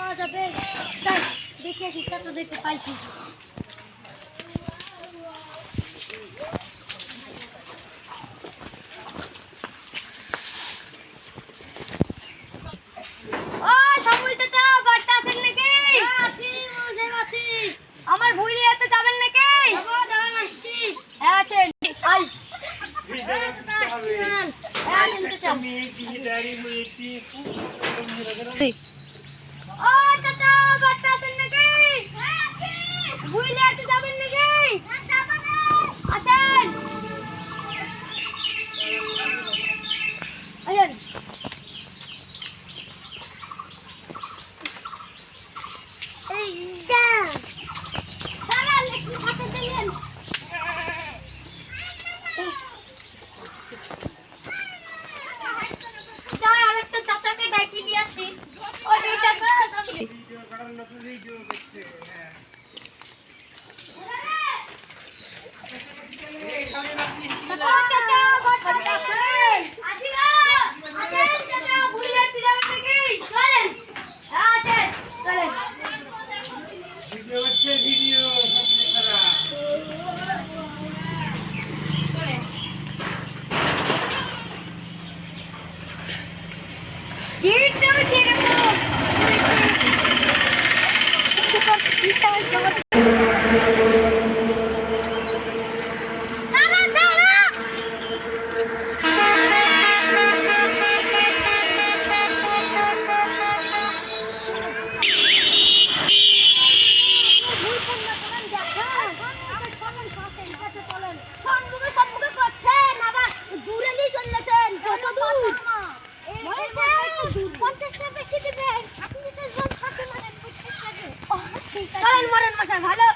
পাওয়া যাবে। তাই দেখে আসি ছাত্রদেরকে পাই কি। ও সামুল চাচা বাড়িতে আছেন নাকি? আছি মশাই আছি। আমার ভুলি হাতে যাবেন নাকি? যাবো দাঁড়ান আসছি। হ্যাঁ আসেন। আই ও চাচা বাড়িতে আছেন নাকি? ভুলি হাতে যাবেন নাকি? আসেন আসেন। আরেকটা চাচাকে ডাকি নিয়ে আসি। ওই চাচা ভালো